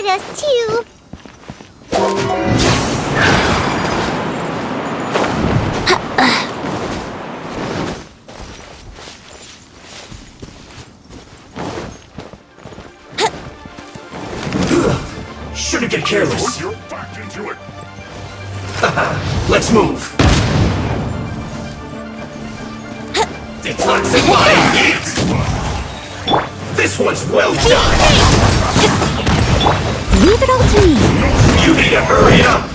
hit us too. Shouldn't get careless. You're back into it. Let's move. Detoxifying heat. This one's well done. Leave it all to me. You need to hurry up.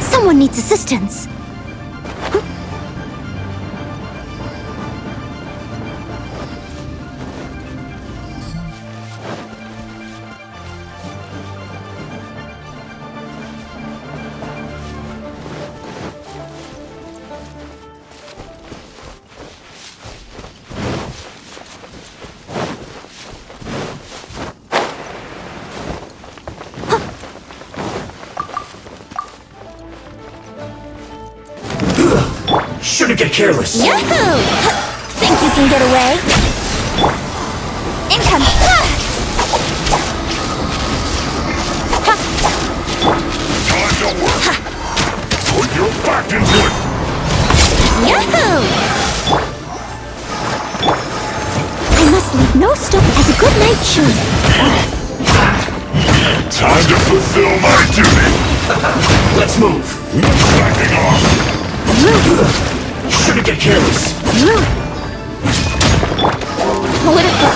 Someone needs assistance. Shouldn't get careless. Yahoo! Think you can get away? Incoming! Time to work. Put your back into it. Yahoo! I must leave no stone as a good night should. Time to fulfill my duty. Let's move. No slacking off. Shouldn't get careless. What a go!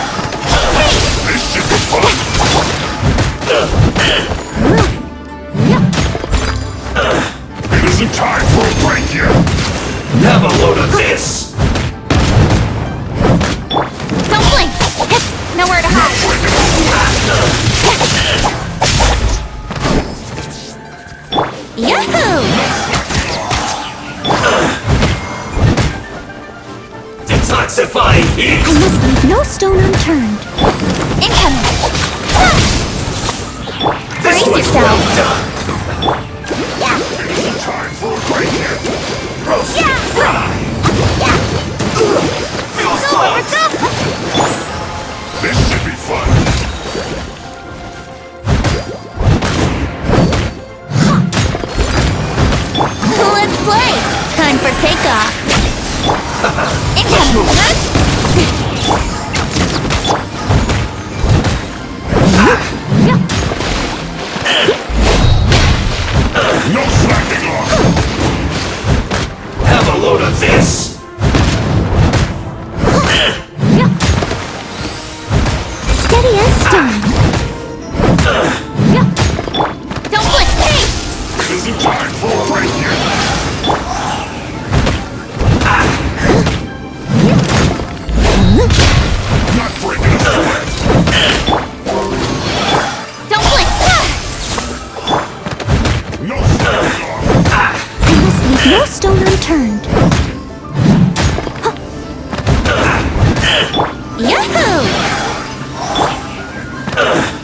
This should be fun. It isn't time for a break yet. Have a load of this. Don't blink! Nowhere to hide! Yahoo! Detoxifying heat. I must leave no stone unturned. Incoming! This Brace one's yourself. well done. It isn't time for a break yet. Roast and fry. Feels close. This should be fun. Let's play! Time for takeoff! Incoming! No slacking off. Have a load of this. Steady as stone. Don't blink! Hey! It isn't time for a break yet. Not breaking a sweat. Don't blink! No slacking off. I must leave no stone unturned. Yahoo!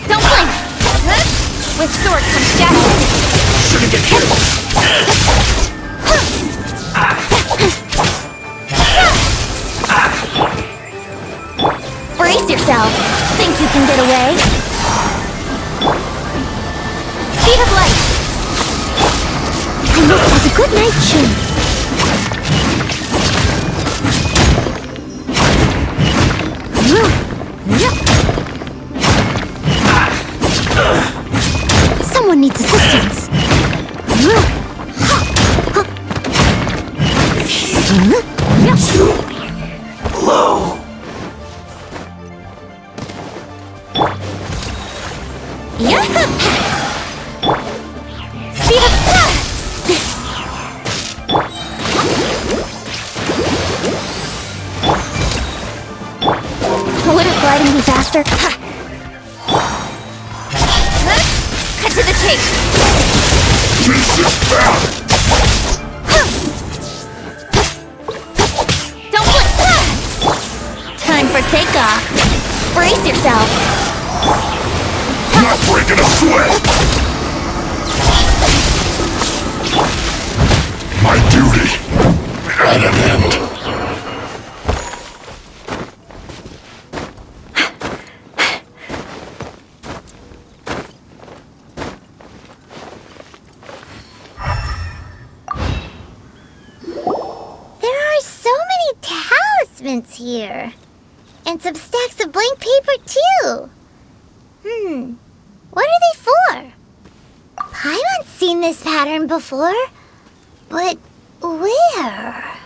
Don't blink! With sword comes shadow. Shouldn't get careless. Brace yourself. Think you can get away? Speed of light. I look as a good night should. Someone needs assistance. Low. Yahoo! Speed of Would it gliding be faster? Cut to the chase! This is bad. Don't blink! Time for takeoff! Brace yourself! Not breaking a sweat. My duty at an end. talismans here. And some stacks of blank paper, too. What are they for? Paimon's seen this pattern before. But where?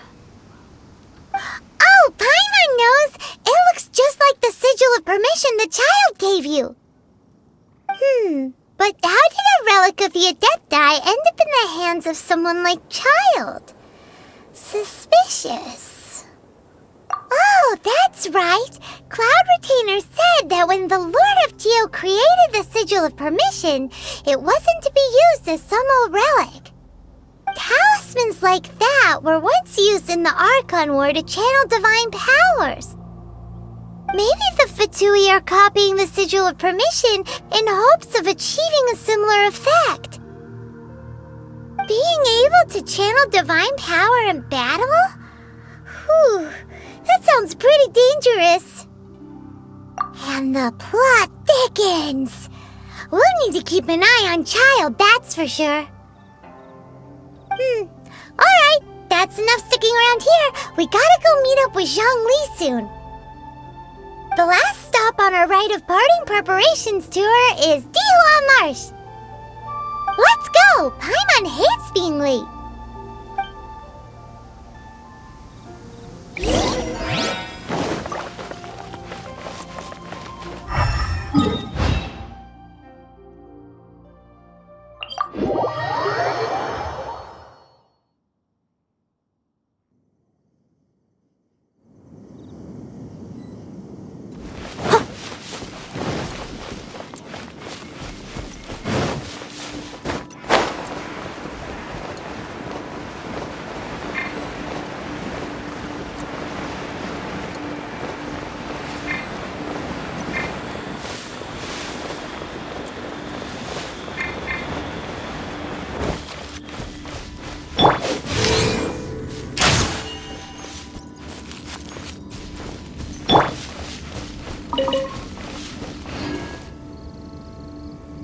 Oh, Paimon knows! It looks just like the sigil of permission the child gave you. But how did a relic of the Adepti end up in the hands of someone like Child? Suspicious. Oh, that's right. Cloud Retainer said that when the Lord of Geo created the Sigil of Permission, it wasn't to be used as some old relic. Talismans like that were once used in the Archon War to channel divine powers. Maybe the Fatui are copying the Sigil of Permission in hopes of achieving a similar effect. Being able to channel divine power in battle? Whew, that sounds pretty dangerous. And the plot thickens. We'll need to keep an eye on Child, that's for sure. Alright, that's enough sticking around here. We gotta go meet up with Zhongli soon. The last stop on our rite of parting preparations tour is Dihua Marsh. Let's go! Paimon hates being late.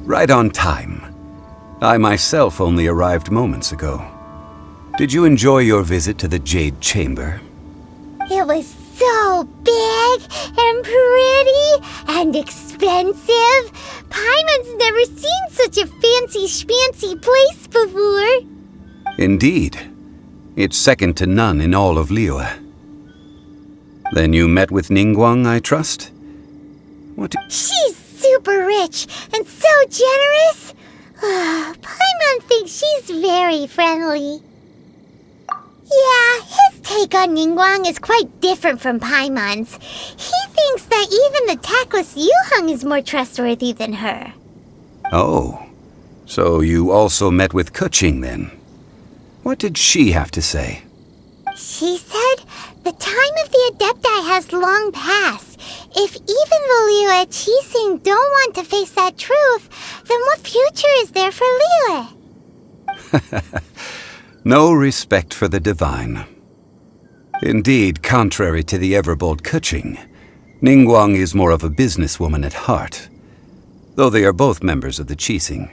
Right on time. I myself only arrived moments ago. Did you enjoy your visit to the Jade Chamber? It was so big and pretty and expensive. Paimon's never seen such a fancy schmancy place before. Indeed. It's second to none in all of Liyue. Then you met with Ningguang, I trust? She's super rich and so generous. Paimon thinks she's very friendly. Yeah, his take on Ningguang is quite different from Paimon's. He thinks that even the tactless Yuheng is more trustworthy than her. Oh, so you also met with Keqing then? What did she have to say? She said the time of the Adepti has long passed. If even the Liyue Qixing don't want to face that truth, then what future is there for Liyue? No respect for the divine. Indeed, contrary to the ever-bold Keqing, Ningguang is more of a businesswoman at heart, though they are both members of the Qixing.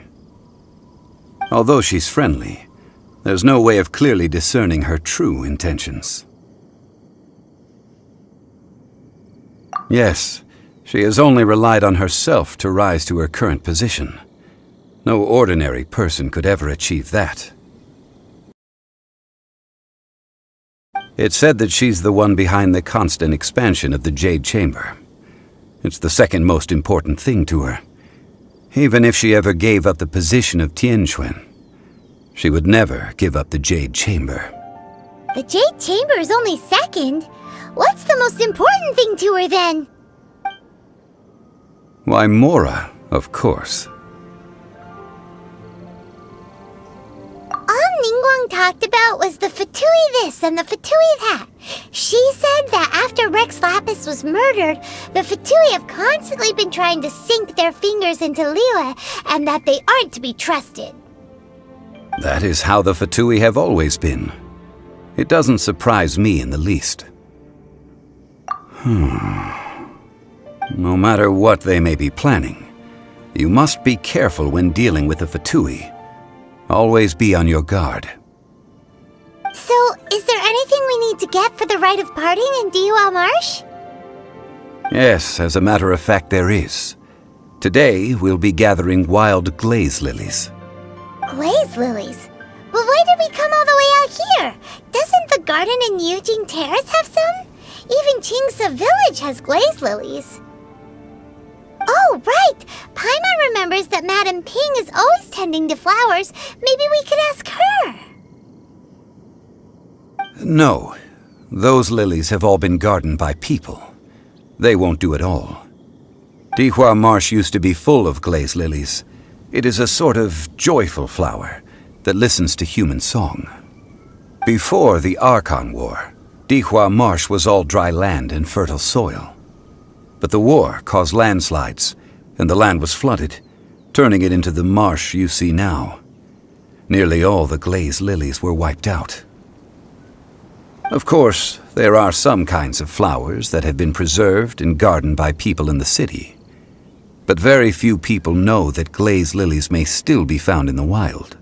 Although she's friendly, there's no way of clearly discerning her true intentions. Yes, she has only relied on herself to rise to her current position. No ordinary person could ever achieve that. It's said that she's the one behind the constant expansion of the Jade Chamber. It's the second most important thing to her. Even if she ever gave up the position of Tianquan, she would never give up the Jade Chamber. The Jade Chamber is only second. What's the most important thing to her then? Why, Mora, of course. All Ningguang talked about was the Fatui this and the Fatui that. She said that after Rex Lapis was murdered, the Fatui have constantly been trying to sink their fingers into Liyue and that they aren't to be trusted. That is how the Fatui have always been. It doesn't surprise me in the least. No matter what they may be planning, you must be careful when dealing with the Fatui. Always be on your guard. So, is there any everything we need to get for the rite of parting in Dihua Marsh? Yes, as a matter of fact, there is. Today, we'll be gathering wild glaze lilies. Glaze lilies? But why did we come all the way out here? Doesn't the garden in Yujing Terrace have some? Even Qingse Village has glaze lilies. Oh, right! Paimon remembers that Madame Ping is always tending to flowers. Maybe we could ask her. No, those lilies have all been gardened by people. They won't do it all. Dihua Marsh used to be full of glaze lilies. It is a sort of joyful flower that listens to human song. Before the Archon War, Dihua Marsh was all dry land and fertile soil. But the war caused landslides, and the land was flooded, turning it into the marsh you see now. Nearly all the glaze lilies were wiped out. Of course, there are some kinds of flowers that have been preserved and gardened by people in the city. But very few people know that glaze lilies may still be found in the wild.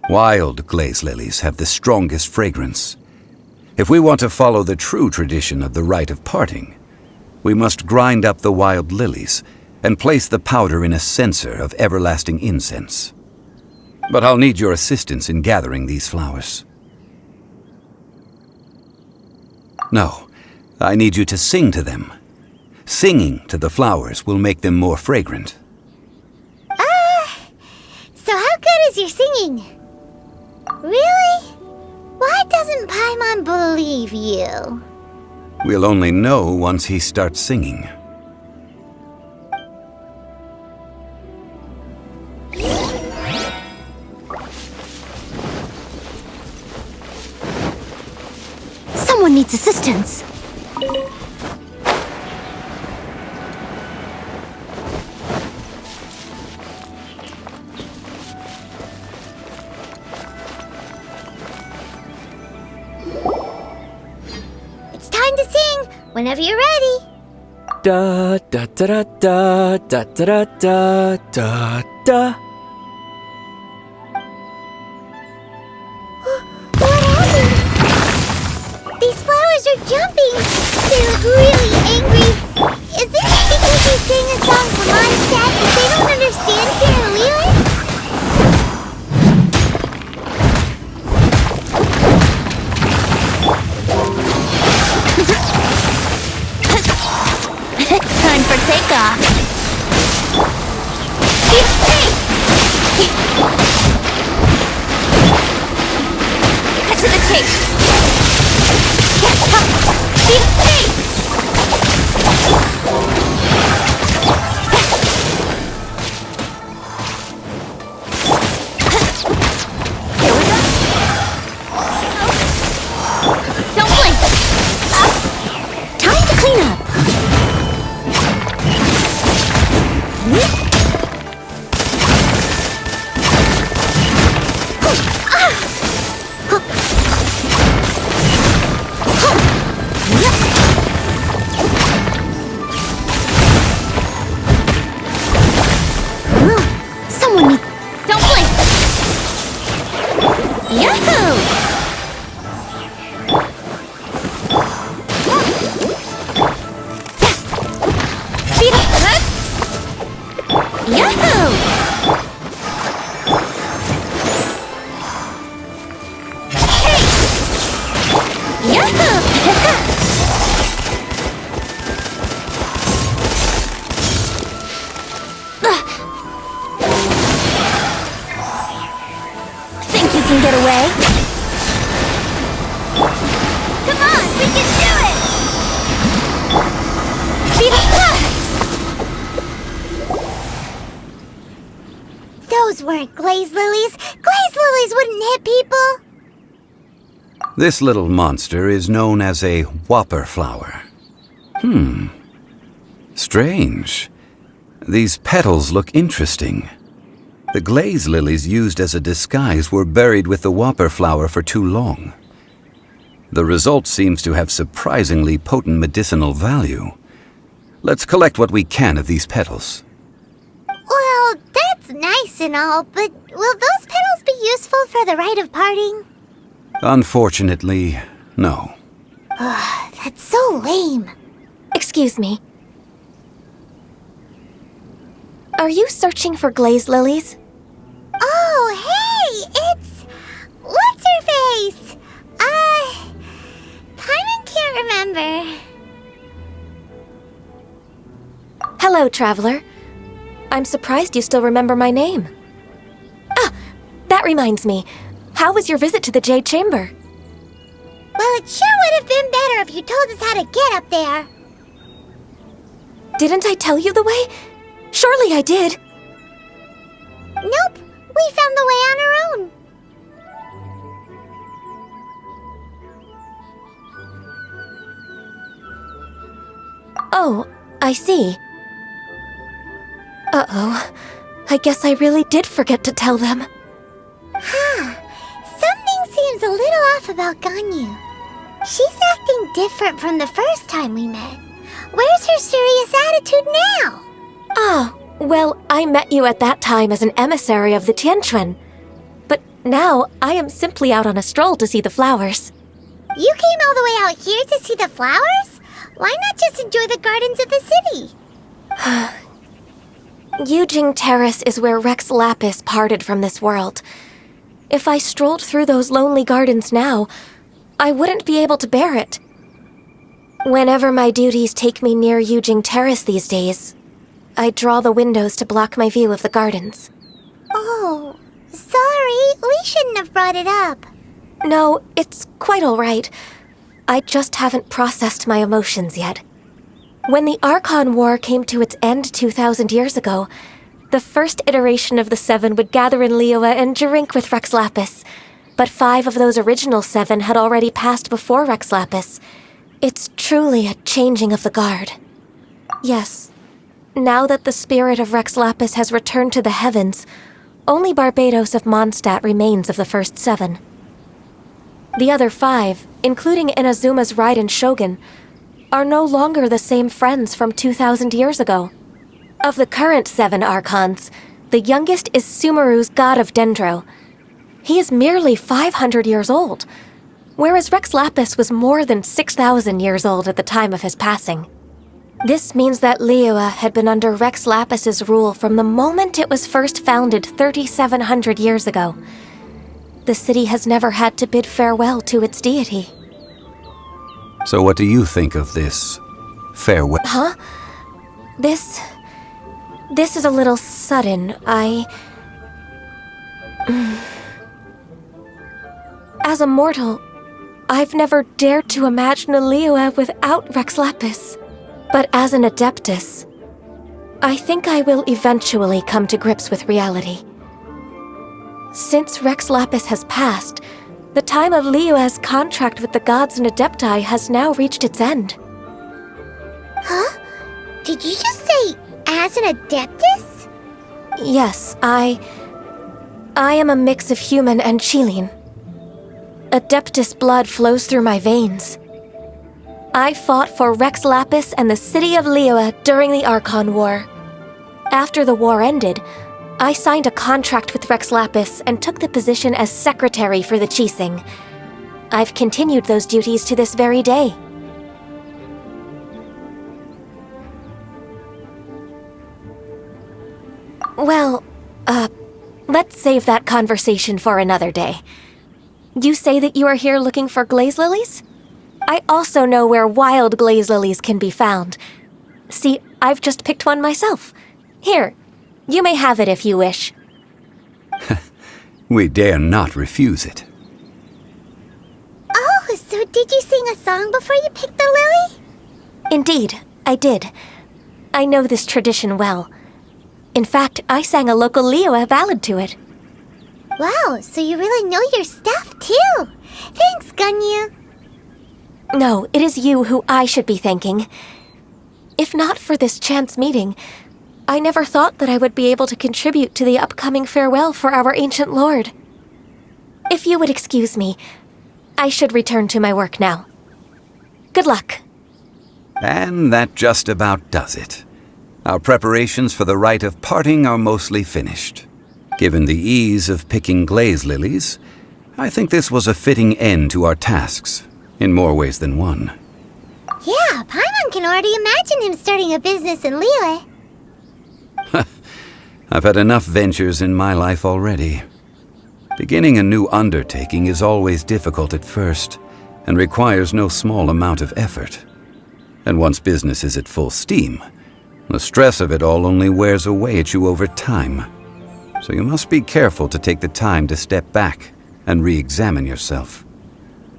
Wild glaze lilies have the strongest fragrance. If we want to follow the true tradition of the rite of parting, we must grind up the wild lilies and place the powder in a censer of everlasting incense. But I'll need your assistance in gathering these flowers. No, I need you to sing to them. Singing to the flowers will make them more fragrant. So how good is your singing? Really? Why doesn't Paimon believe you? We'll only know once he starts singing. Someone needs assistance. It's time to sing, whenever you're ready. Da da da da da da da da da da. What happened? These flowers are jumping. They're really angry. Is it because you sing a song for Mondstadt that they don't understand Carolina? Time for takeoff. Keep safe. Cut to the chase. Keep safe. Here we go. Don't blink. Time to clean up. Someone needs... Don't blink! Yahoo! Speed up! Yahoo! Hey! Yahoo! Think you can get away? Come on, we can do it! Speed up! Those weren't glaze lilies. Glaze lilies wouldn't hit people. This little monster is known as a whopper flower. Strange. These petals look interesting. The glaze lilies used as a disguise were buried with the whopper flower for too long. The result seems to have surprisingly potent medicinal value. Let's collect what we can of these petals. Well, that's nice and all, but will those petals be useful for the rite of parting? Unfortunately, no. That's so lame. Excuse me. Are you searching for glaze lilies? Oh, hey! It's... What's-her-face? Paimon can't remember. Hello, traveler. I'm surprised you still remember my name. Ah, that reminds me. How was your visit to the Jade Chamber? Well, it sure would have been better if you told us how to get up there. Didn't I tell you the way? Surely I did. Nope, we found the way on our own. Oh, I see. Uh-oh. I guess I really did forget to tell them. Something seems a little off about Ganyu. She's acting different from the first time we met. Where's her serious attitude now? Ah, well, I met you at that time as an emissary of the Tianquan. But now, I am simply out on a stroll to see the flowers. You came all the way out here to see the flowers? Why not just enjoy the gardens of the city? Yujing Terrace is where Rex Lapis parted from this world. If I strolled through those lonely gardens now, I wouldn't be able to bear it. Whenever my duties take me near Yujing Terrace these days, I draw the windows to block my view of the gardens. Oh, sorry, we shouldn't have brought it up. No, it's quite all right. I just haven't processed my emotions yet. When the Archon War came to its end 2,000 years ago, the first iteration of the Seven would gather in Liyue and drink with Rex Lapis. But 5 of those original 7 had already passed before Rex Lapis. It's truly a changing of the guard. Yes, now that the spirit of Rex Lapis has returned to the heavens, only Barbados of Mondstadt remains of the first 7. The other 5, including Inazuma's Raiden Shogun, are no longer the same friends from 2,000 years ago. Of the current 7 Archons, the youngest is Sumeru's god of Dendro. He is merely 500 years old, whereas Rex Lapis was more than 6,000 years old at the time of his passing. This means that Liyue had been under Rex Lapis's rule from the moment it was first founded 3,700 years ago. The city has never had to bid farewell to its deity. So what do you think of this farewell? Huh? This is a little sudden. As a mortal, I've never dared to imagine a Liyue without Rex Lapis. But as an Adeptus, I think I will eventually come to grips with reality. Since Rex Lapis has passed, the time of Liyue's contract with the gods and Adepti has now reached its end. Huh? Did you just say, as an Adeptus? Yes, I am a mix of human and Chilean. Adeptus blood flows through my veins. I fought for Rex Lapis and the city of Liyue during the Archon War. After the war ended, I signed a contract with Rex Lapis and took the position as secretary for the Qixing. I've continued those duties to this very day. Well, let's save that conversation for another day. You say that you are here looking for glaze lilies? I also know where wild glaze lilies can be found. See, I've just picked one myself. Here, you may have it if you wish. We dare not refuse it. Oh, so did you sing a song before you picked the lily? Indeed, I did. I know this tradition well. In fact, I sang a local Liyue ballad to it. Wow, so you really know your stuff, too. Thanks, Ganyu. No, it is you who I should be thanking. If not for this chance meeting, I never thought that I would be able to contribute to the upcoming farewell for our ancient lord. If you would excuse me, I should return to my work now. Good luck. And that just about does it. Our preparations for the rite of parting are mostly finished. Given the ease of picking glaze lilies, I think this was a fitting end to our tasks. in more ways than one. Yeah, Paimon can already imagine him starting a business in Liyue. I've had enough ventures in my life already. Beginning a new undertaking is always difficult at first, and requires no small amount of effort. And once business is at full steam, the stress of it all only wears away at you over time. So you must be careful to take the time to step back and re-examine yourself.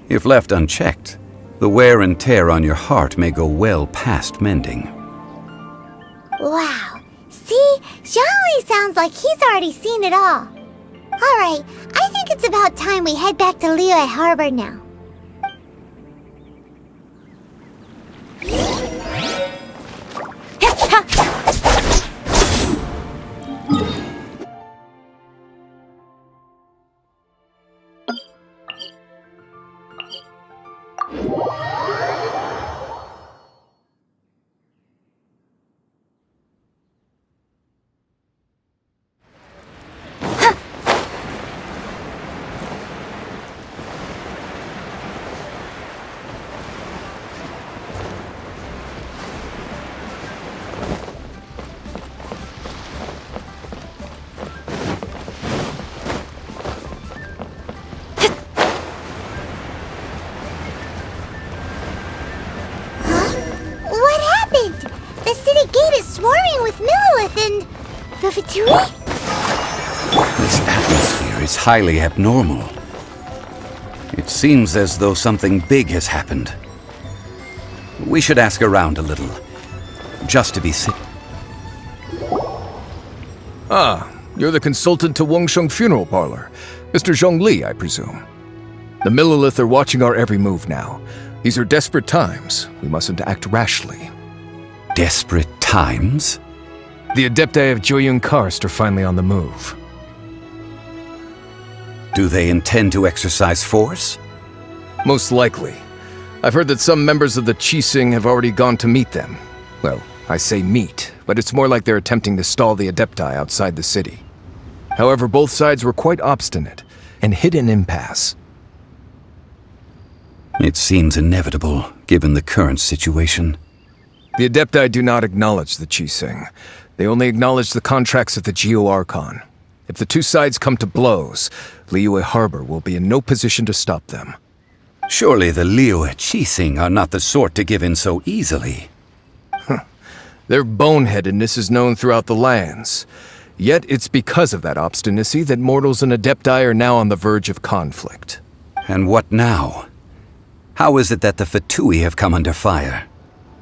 If left unchecked, the wear and tear on your heart may go well past mending. Wow. See? Zhongli sounds like he's already seen it all. Alright, I think it's about time we head back to Liyue Harbor now. Swarming with Millilith and the Fatui? This atmosphere is highly abnormal. It seems as though something big has happened. We should ask around a little, just to be safe. Ah, you're the consultant to Wangsheng Funeral Parlor. Mr. Zhongli, I presume. The Millilith are watching our every move now. These are desperate times. We mustn't act rashly. Desperate times? The Adepti of Joyun Karst are finally on the move. Do they intend to exercise force? Most likely. I've heard that some members of the Qixing have already gone to meet them. Well, I say meet, but it's more like they're attempting to stall the Adepti outside the city. However, both sides were quite obstinate and hit an impasse. It seems inevitable, given the current situation. The Adepti do not acknowledge the Qixing. They only acknowledge the contracts of the Geo-Archon. If the two sides come to blows, Liyue Harbor will be in no position to stop them. Surely the Liyue Qixing are not the sort to give in so easily. Their boneheadedness is known throughout the lands. Yet it's because of that obstinacy that mortals and Adepti are now on the verge of conflict. And what now? How is it that the Fatui have come under fire?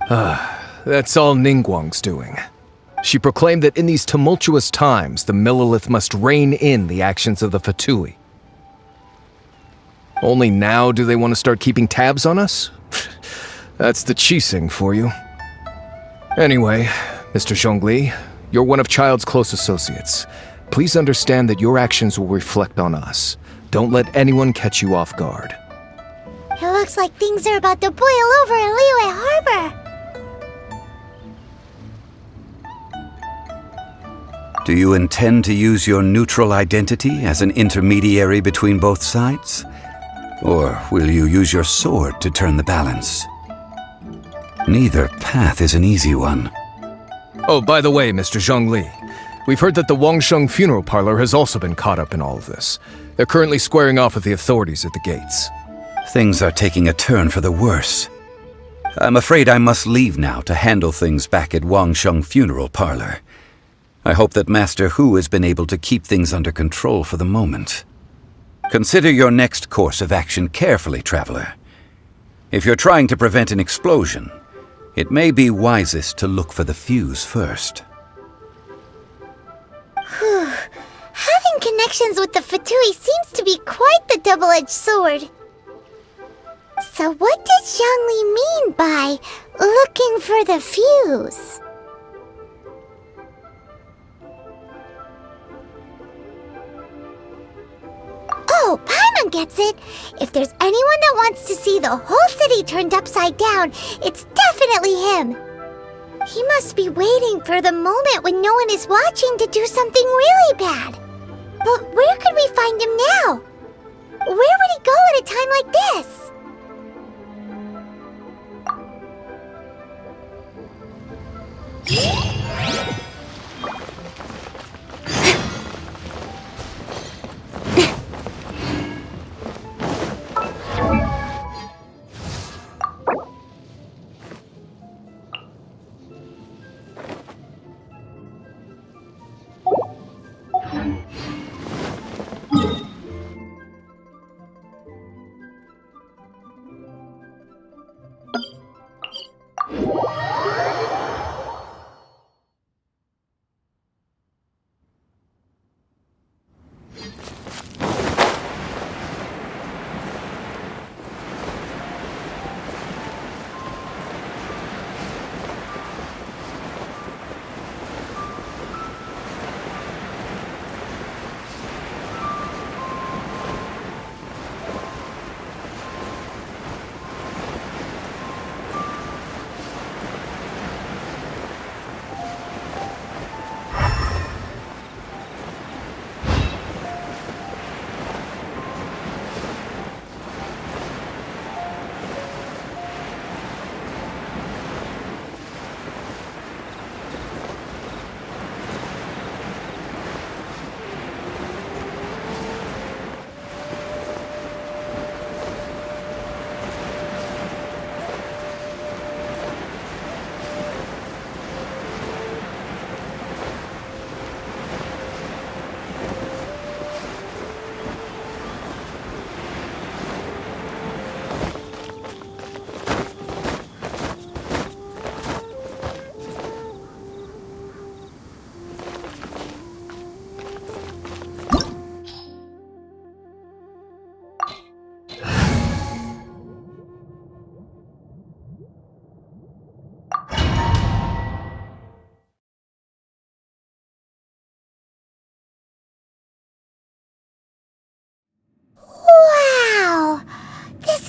That's all Ningguang's doing. She proclaimed that in these tumultuous times, the Millilith must rein in the actions of the Fatui. Only now do they want to start keeping tabs on us? That's the Qixing for you. Anyway, Mr. Zhongli, you're one of Child's close associates. Please understand that your actions will reflect on us. Don't let anyone catch you off guard. It looks like things are about to boil over in Liyue Harbor. Do you intend to use your neutral identity as an intermediary between both sides? Or will you use your sword to turn the balance? Neither path is an easy one. Oh, by the way, Mr. Zhongli, we've heard that the Wangsheng Funeral Parlor has also been caught up in all of this. They're currently squaring off with the authorities at the gates. Things are taking a turn for the worse. I'm afraid I must leave now to handle things back at Wangsheng Funeral Parlor. I hope that Master Hu has been able to keep things under control for the moment. Consider your next course of action carefully, traveler. If you're trying to prevent an explosion, it may be wisest to look for the fuse first. Having connections with the Fatui seems to be quite the double-edged sword. So what does Zhongli mean by looking for the fuse? Oh, Paimon gets it! If there's anyone that wants to see the whole city turned upside down, it's definitely him! He must be waiting for the moment when no one is watching to do something really bad. But where could we find him now? Where would he go at a time like this?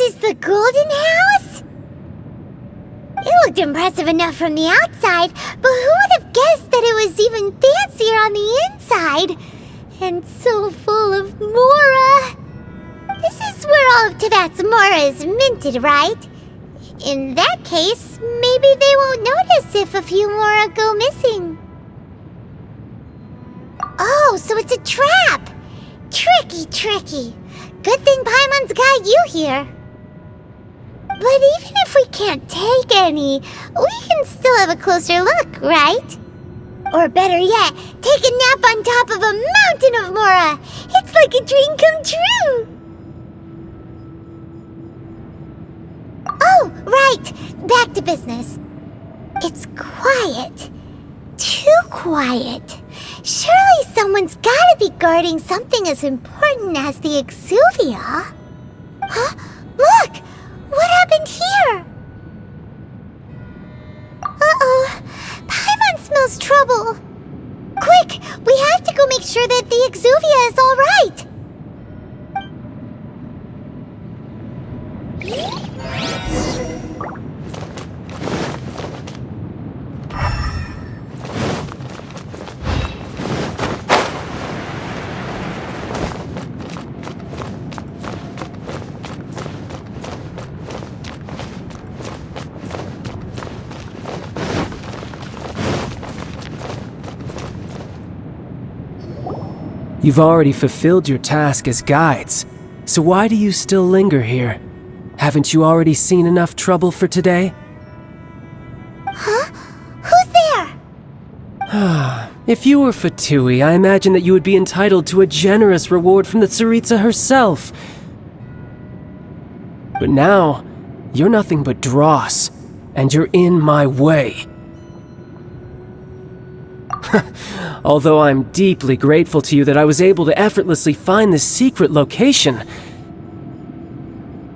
is the Golden House? It looked impressive enough from the outside, but who would have guessed that it was even fancier on the inside? And so full of Mora. This is where all of Teyvat's Mora is minted, right? In that case, maybe they won't notice if a few Mora go missing. Oh, so it's a trap! Tricky, tricky. Good thing Paimon's got you here. But even if we can't take any, we can still have a closer look, right? Or better yet, take a nap on top of a mountain of Mora. It's like a dream come true. Oh, right. Back to business. It's quiet. Too quiet. Surely someone's gotta be guarding something as important as the Exuvia. Huh? Look! What happened here? Uh-oh. Paimon smells trouble. Quick! We have to go make sure that the Exuvia is all right. You've already fulfilled your task as guides, so why do you still linger here? Haven't you already seen enough trouble for today? Huh? Who's there? If you were Fatui, I imagine that you would be entitled to a generous reward from the Tsaritsa herself. But now, you're nothing but dross, and you're in my way. Although I'm deeply grateful to you that I was able to effortlessly find this secret location,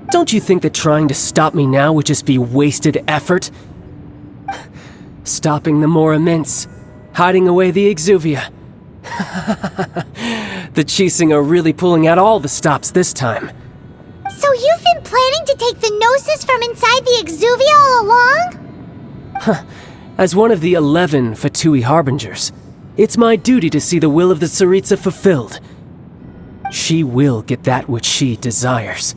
don't you think that trying to stop me now would just be wasted effort? Stopping the Mora Mints, hiding away the Exuvia. The Chising are really pulling out all the stops this time. So you've been planning to take the Gnosis from inside the Exuvia all along? As one of the 11 Fatui Harbingers, it's my duty to see the will of the Tsaritsa fulfilled. She will get that which she desires.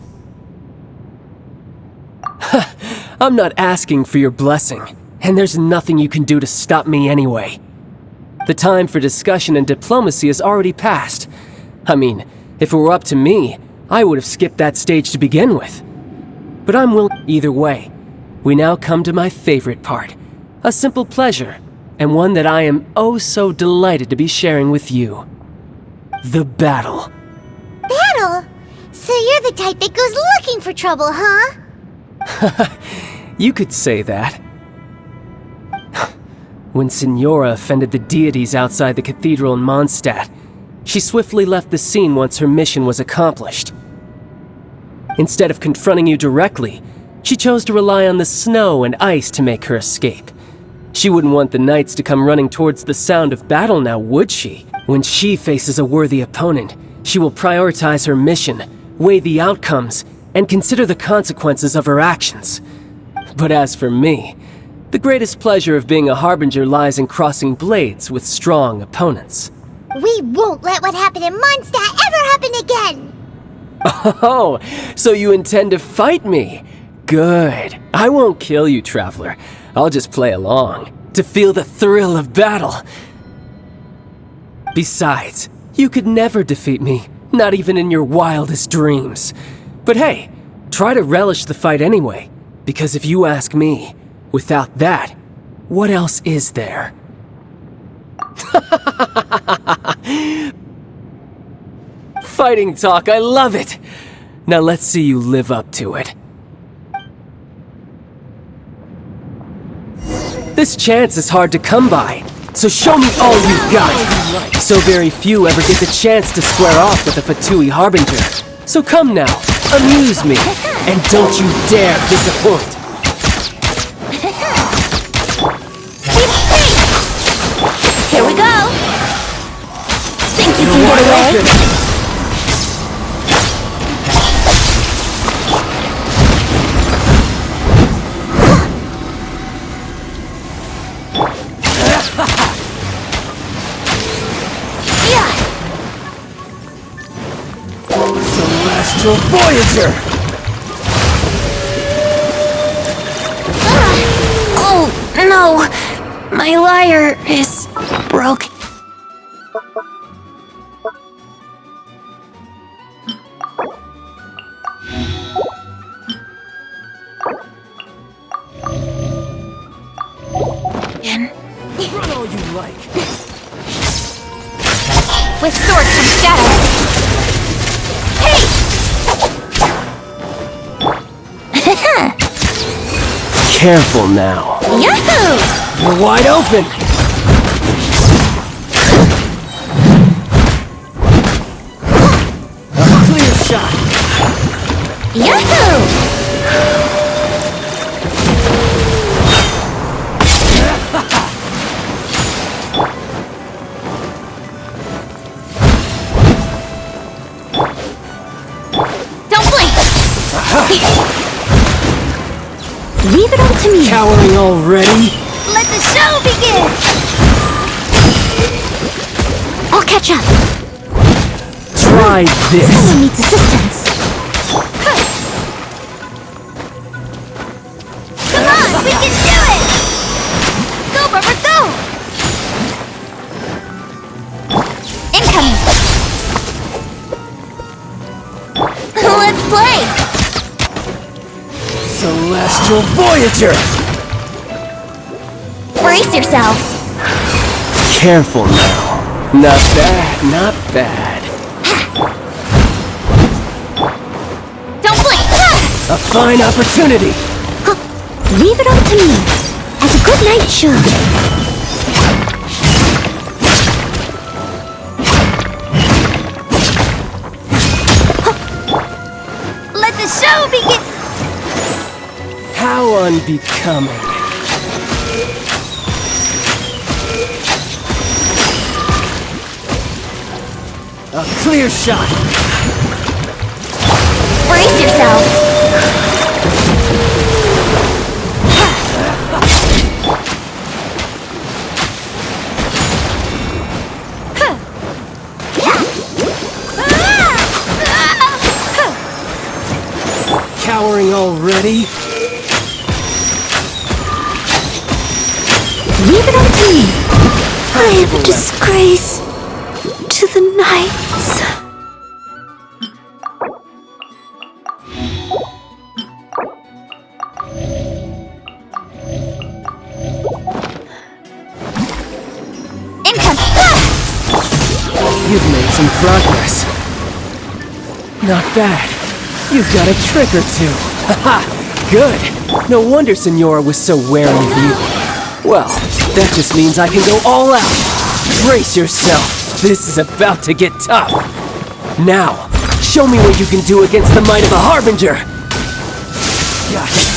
I'm not asking for your blessing, and there's nothing you can do to stop me anyway. The time for discussion and diplomacy has already passed. I mean, if it were up to me, I would have skipped that stage to begin with. But I'm willing either way. We now come to my favorite part. A simple pleasure, and one that I am oh so delighted to be sharing with you. The battle. Battle? So you're the type that goes looking for trouble, huh? You could say that. When Signora offended the deities outside the cathedral in Mondstadt, she swiftly left the scene once her mission was accomplished. Instead of confronting you directly, she chose to rely on the snow and ice to make her escape. She wouldn't want the knights to come running towards the sound of battle now, would she? When she faces a worthy opponent, she will prioritize her mission, weigh the outcomes, and consider the consequences of her actions. But as for me, the greatest pleasure of being a Harbinger lies in crossing blades with strong opponents. We won't let what happened in Mondstadt ever happen again! Oh, so you intend to fight me? Good. I won't kill you, Traveler. I'll just play along, to feel the thrill of battle. Besides, you could never defeat me, not even in your wildest dreams. But hey, try to relish the fight anyway, because if you ask me, without that, what else is there? Fighting talk, I love it! Now let's see you live up to it. This chance is hard to come by, so show me all you've got. So very few ever get the chance to square off with a Fatui Harbinger. So come now, amuse me, and don't you dare disappoint. Here we go! Think you can get away? Celestial Voyager! Oh, no! My lyre is broke. Run all you like. With swords from shadow. Careful now. Yahoo! You're wide open! A clear shot! Yahoo! Don't blink! Leave it all to me. Cowering already? Let the show begin! I'll catch up. Try this. Someone needs assistance. Come on, we can do it! Go, Barbara, go! Incoming! Let's play! Celestial Voyager! Brace yourselves! Careful now. Not bad, not bad. Don't blink! A fine opportunity! Leave it all to me, as a good knight should. Let the show begin! How unbecoming. A clear shot! Brace yourself! Cowering already? Leave it all to me. I am a disgrace to the knights. Income! You've made some progress. Not bad. You've got a trick or two. Haha! Good! No wonder Senora was so wary of you. Well, that just means I can go all out. Brace yourself. This is about to get tough. Now, show me what you can do against the might of a Harbinger. Gotcha.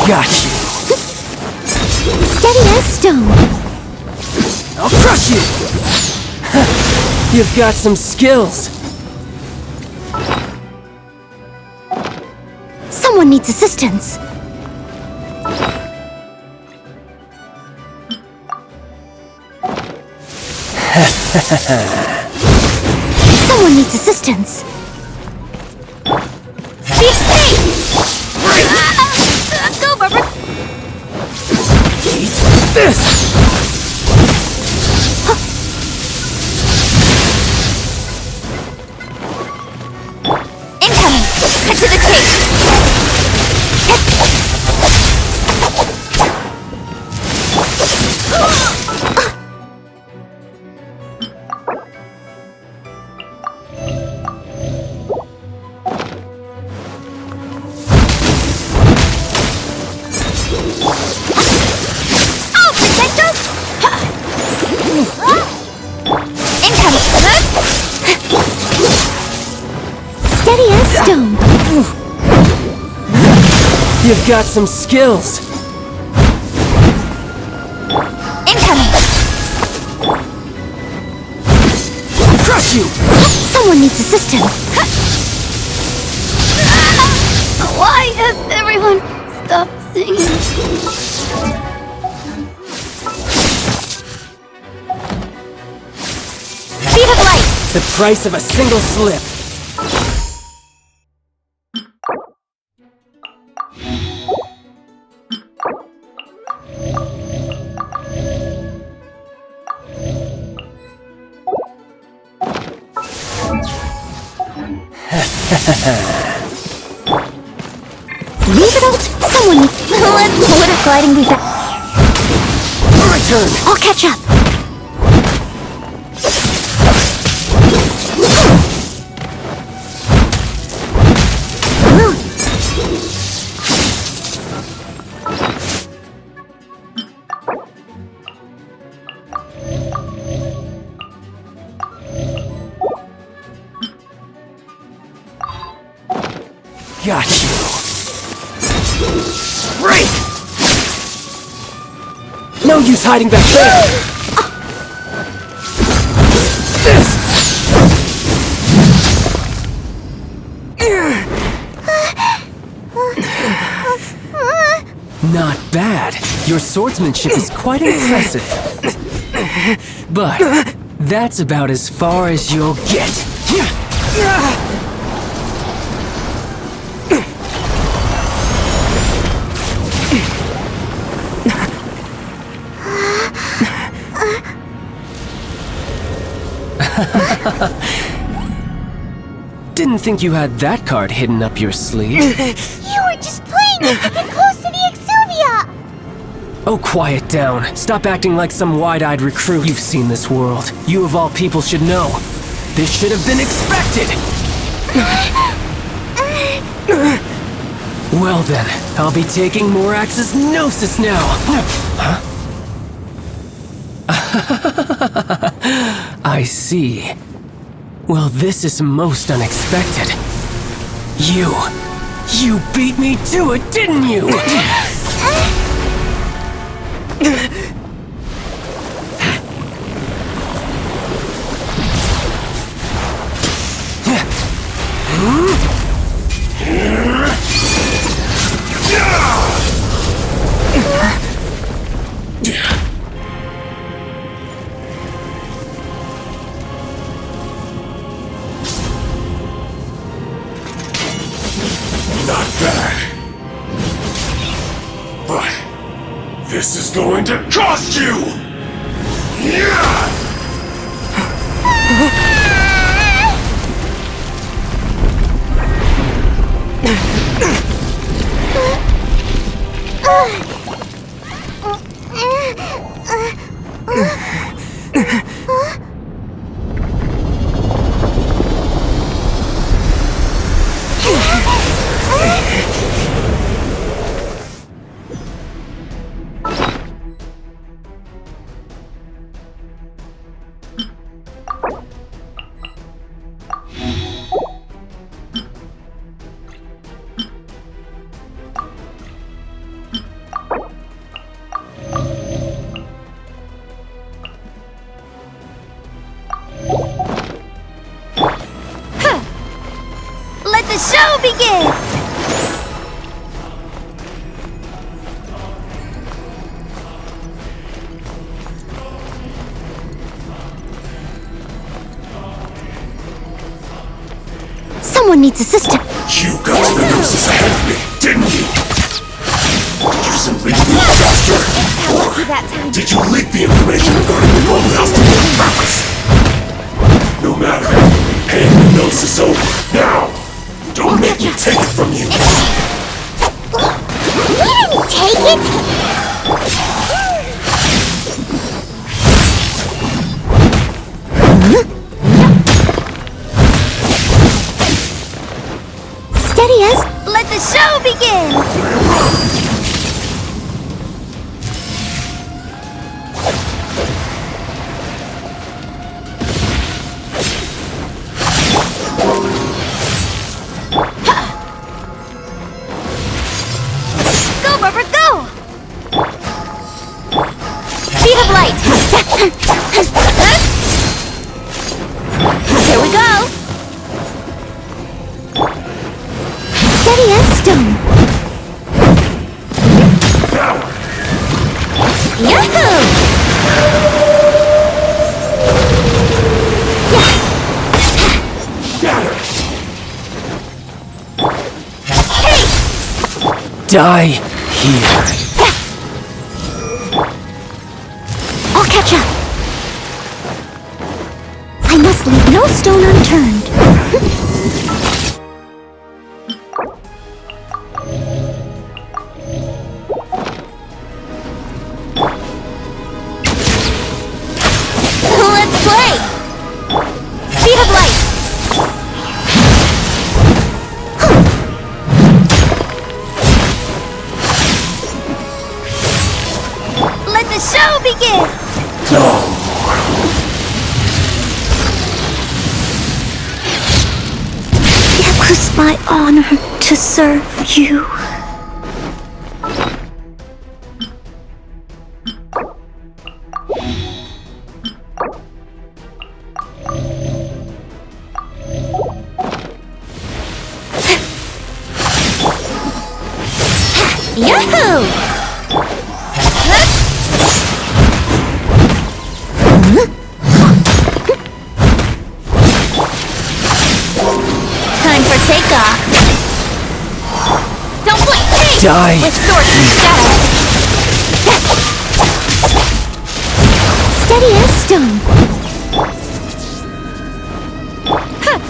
Got you. Steady as stone. I'll crush you. You've got some skills. Someone needs assistance. Someone needs assistance. Go, Barbara! Eat this! Incoming! Cut to the chase! Steady as stone. You've got some skills. Someone needs assistance. Why has everyone stopped singing? Speed of light! The price of a single slip. Leave it out. Someone needs... What if gliding be fast? My turn. I'll catch up. Got you. Right. No use hiding back there. This. Not bad. Your swordsmanship is quite impressive. But that's about as far as you'll get. Didn't think you had that card hidden up your sleeve. You were just playing us to get close to the Exuvia! Oh, quiet down. Stop acting like some wide-eyed recruit. You've seen this world. You of all people should know. This should have been expected! Well then, I'll be taking Morax's Gnosis now! I see. Well, this is most unexpected. You beat me to it, didn't you? Not bad. But this is going to cost you! Yeah! Let the show begin! Someone needs assistance. You got to the Gnosis ahead of me, didn't you? Did you simply move faster? Or did you leak the information regarding the Golden House to your purpose? No matter. Hand the Gnosis over, now! Don't make me take it from you! We didn't take it! Steady as... Let the show begin! Go, Barbara, go! Speed of light! Here we go! Die here. I'll catch up. I must leave no stone unturned. Let's play! Speed of light! Let the show begin! It was my honor to serve you. Yahoo! Time for takeoff. Don't blink! Hey! Die. With sword and shadow! Steady as stone.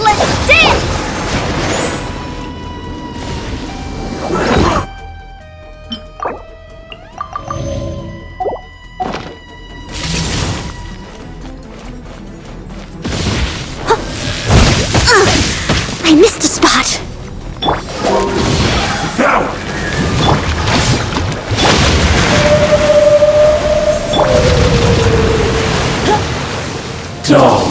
Let's dance! I missed a spot. Devoured! Dull!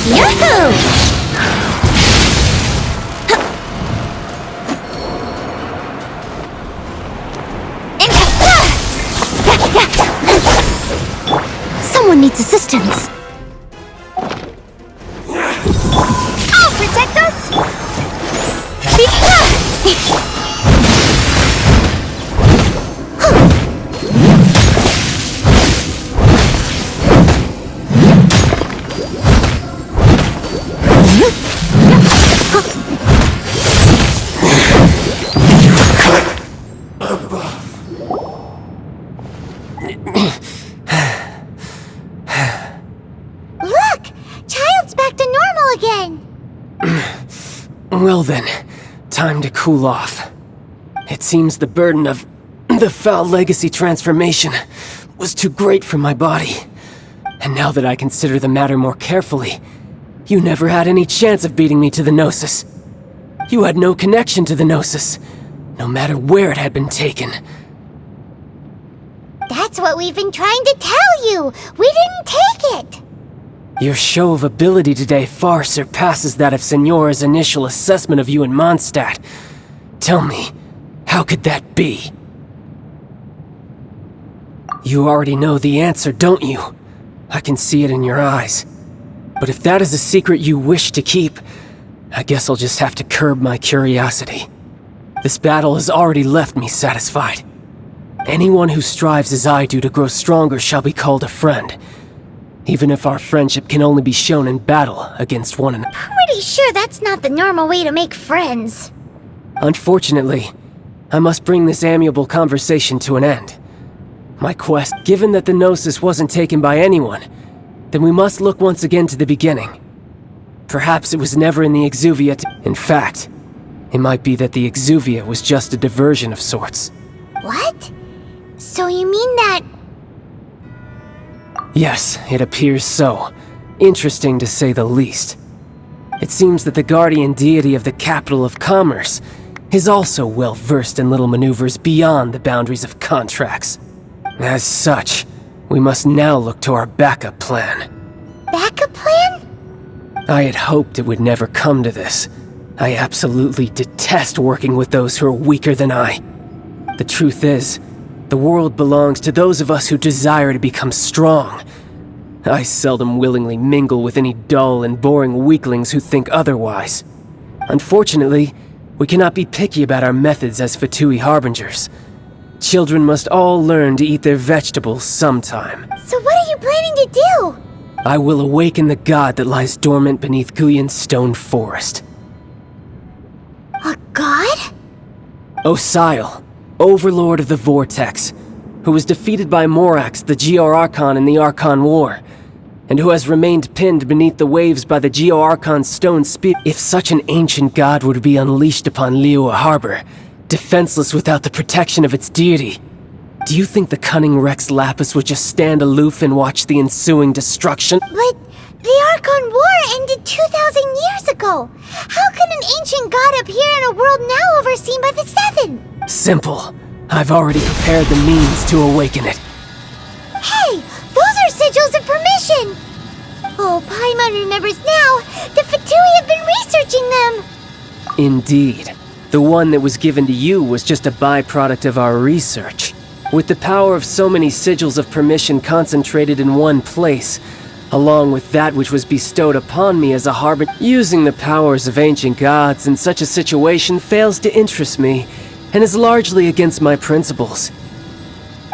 Yahoo! Someone needs assistance. I'll protect us! Look! Child's back to normal again. Well then, time to cool off. It seems the burden of the foul legacy transformation was too great for my body. And now that I consider the matter more carefully, you never had any chance of beating me to the Gnosis. You had no connection to the Gnosis, no matter where it had been taken. That's what we've been trying to tell you. We didn't take it. Your show of ability today far surpasses that of Signora's initial assessment of you in Mondstadt. Tell me, how could that be? You already know the answer, don't you? I can see it in your eyes. But if that is a secret you wish to keep, I guess I'll just have to curb my curiosity. This battle has already left me satisfied. Anyone who strives as I do to grow stronger shall be called a friend, even if our friendship can only be shown in battle against one another. Pretty sure that's not the normal way to make friends. Unfortunately, I must bring this amiable conversation to an end. My quest, given that the Gnosis wasn't taken by anyone, then we must look once again to the beginning. Perhaps it was never in the Exuvia In fact, it might be that the Exuvia was just a diversion of sorts. What? So you mean that... Yes, it appears so. Interesting to say the least. It seems that the guardian deity of the capital of commerce is also well versed in little maneuvers beyond the boundaries of contracts. As such, we must now look to our backup plan. backup plan? I had hoped it would never come to this. I absolutely detest working with those who are weaker than I. The truth is, the world belongs to those of us who desire to become strong. I seldom willingly mingle with any dull and boring weaklings who think otherwise. Unfortunately, we cannot be picky about our methods as Fatui Harbingers. Children must all learn to eat their vegetables sometime. So what are you planning to do? I will awaken the god that lies dormant beneath Guyon's stone forest. A god? Osial, Overlord of the Vortex, who was defeated by Morax, the Geo-Archon in the Archon War, and who has remained pinned beneath the waves by the Geo-Archon's stone spear. If such an ancient god were to be unleashed upon Liyue Harbor, defenseless without the protection of its deity, do you think the cunning Rex Lapis would just stand aloof and watch the ensuing destruction? But the Archon War ended 2,000 years ago. How can an ancient god appear in a world now overseen by the Seven? Simple. I've already prepared the means to awaken it. Hey, those are sigils of permission! Oh, Paimon remembers now. The Fatui have been researching them. Indeed. The one that was given to you was just a byproduct of our research. With the power of so many sigils of permission concentrated in one place, along with that which was bestowed upon me as a harbor, using the powers of ancient gods in such a situation fails to interest me, and is largely against my principles.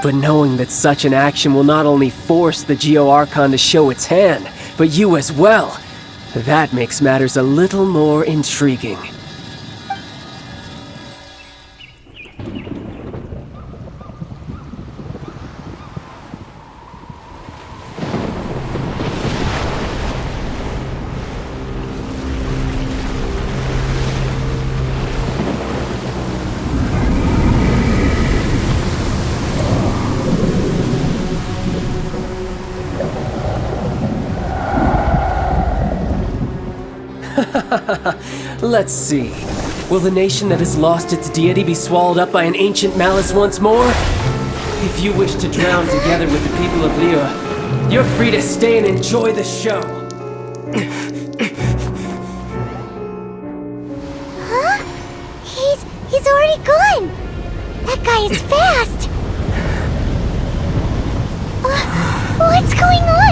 But knowing that such an action will not only force the Geo-Archon to show its hand, but you as well, that makes matters a little more intriguing. Let's see. Will the nation that has lost its deity be swallowed up by an ancient malice once more? If you wish to drown together with the people of Liyue, you're free to stay and enjoy the show. Huh? He's already gone. That guy is fast. What's going on?